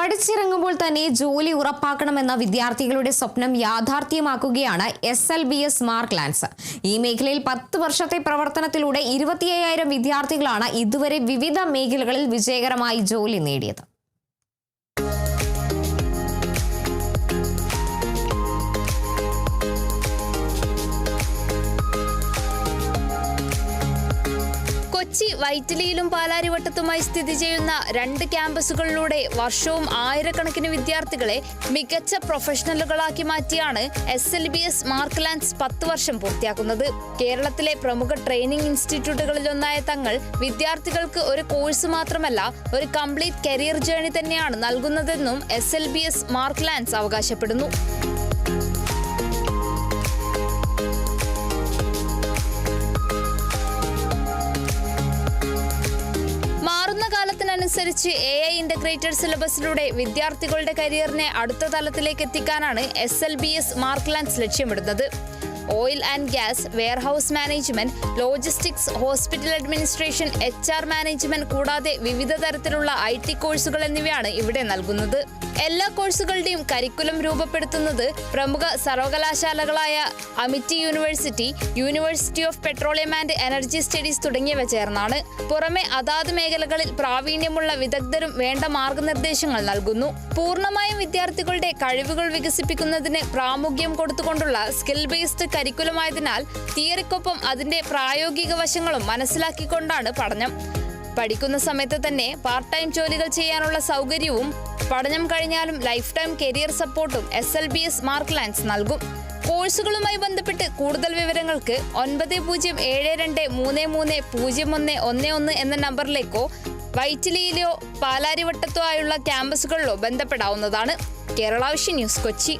പഠിച്ചിറങ്ങുമ്പോൾ തന്നെ ജോലി ഉറപ്പാക്കണമെന്ന വിദ്യാർത്ഥികളുടെ സ്വപ്നം യാഥാർത്ഥ്യമാക്കുകയാണ് SLBS മാർക്ക് ലാൻസ്. ഈ മേഖലയിൽ 10 വർഷത്തെ പ്രവർത്തനത്തിലൂടെ 25,000 വിദ്യാർത്ഥികളാണ് ഇതുവരെ വിവിധ മേഖലകളിൽ വിജയകരമായി ജോലി നേടിയത്. കൊച്ചി വൈറ്റിലിയിലും പാലാരിവട്ടത്തുമായി സ്ഥിതി ചെയ്യുന്ന 2 ക്യാമ്പസുകളിലൂടെ വർഷവും ആയിരക്കണക്കിന് വിദ്യാർത്ഥികളെ മികച്ച പ്രൊഫഷണലുകളാക്കി മാറ്റിയാണ് SLBS മാർക്ക് ലാൻസ് 10 വർഷം പൂർത്തിയാക്കുന്നത്. കേരളത്തിലെ പ്രമുഖ ട്രെയിനിംഗ് ഇൻസ്റ്റിറ്റ്യൂട്ടുകളിലൊന്നായ തങ്ങൾ വിദ്യാർത്ഥികൾക്ക് ഒരു കോഴ്സ് മാത്രമല്ല, ഒരു കംപ്ലീറ്റ് കരിയർ ജേണി തന്നെയാണ് നൽകുന്നതെന്നും SLBS മാർക്ക് ലാൻസ് അവകാശപ്പെടുന്നു. കാലത്തിനനുസരിച്ച് AI ഇന്റഗ്രേറ്റഡ് സിലബസിലൂടെ വിദ്യാർത്ഥികളുടെ കരിയറിനെ അടുത്ത തലത്തിലേക്ക് എത്തിക്കാനാണ് SLBS മാർക്ക് ലാൻസ് ലക്ഷ്യമിടുന്നത്. Oil and gas, warehouse management, logistics, hospital administration, HR management കൂടാതെ വിവിധ തരത്തിലുള്ള IT കോഴ്സുകൾ എന്നിവയാണ് ഇവിടെ നൽകുന്നത്. എല്ലാ കോഴ്സുകളുടെയും കരിക്കുലം രൂപപ്പെടുത്തുന്നത് പ്രമുഖ സർവകലാശാലകളായ Amity university, university of petroleum and energy studies തുടങ്ങിയവ ചേർന്നാണ്. പുറമെ അതാത് മേഖലകളിൽ പ്രാവീണ്യമുള്ള വിദഗ്ധരും വേണ്ട മാർഗനിർദ്ദേശങ്ങൾ നൽകുന്നു. പൂർണ്ണമായും വിദ്യാർത്ഥികളുടെ കഴിവുകൾ വികസിപ്പിക്കുന്നതിന് പ്രാമുഖ്യം കൊടുത്തുകൊണ്ടുള്ള സ്കിൽ ബേസ്ഡ് കരിക്കുലമായതിനാൽ തിയറിക്കൊപ്പം അതിന്റെ പ്രായോഗിക വശങ്ങളും മനസ്സിലാക്കിക്കൊണ്ടാണ് പഠനം. പഠിക്കുന്ന സമയത്ത് തന്നെ പാർട്ട് ടൈം ജോലികൾ ചെയ്യാനുള്ള സൗകര്യവും പഠനം കഴിഞ്ഞാലും ലൈഫ് ടൈം കരിയർ സപ്പോർട്ടും SLBS മാർക്ക് ലാൻസ് നൽകും. കോഴ്സുകളുമായി ബന്ധപ്പെട്ട് കൂടുതൽ വിവരങ്ങൾക്ക് 9072330111 എന്ന നമ്പറിലേക്കോ വൈറ്റിലിയിലോ പാലാരിവട്ടത്തോ ആയുള്ള ക്യാമ്പസുകളിലോ ബന്ധപ്പെടാവുന്നതാണ്. Kerala vision news, Kochi.